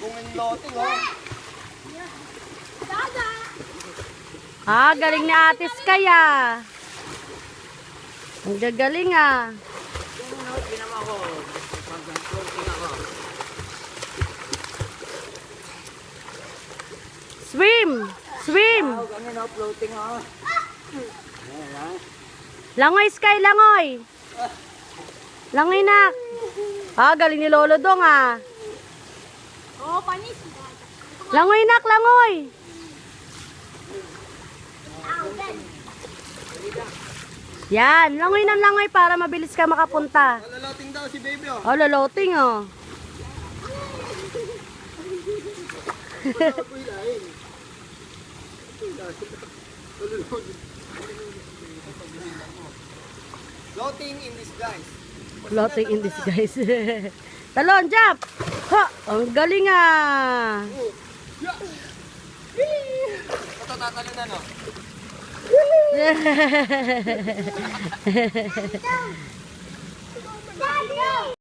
Bungin loting, oh. Ah, galing ni Atis kaya. Ang gagaling ah. Ginawa ko. Pag-floating ako. Swim! Swim! Ganyan, oh. Floating ako. Ayan, ha? Langoy, Sky, langoy! Langoy, nak! Ah, galing ni Lolo Dong ah. Oh, panis. Langoy, nak, langoy! Yan, langoy ng langoy para mabilis ka makapunta. Lalating daw si baby, oh. Oh, loloting oh. Floating in disguise. Floating in disguise. Talon, jump! Ha! Ang galing ah! Ito tatalo na, no? Daddy!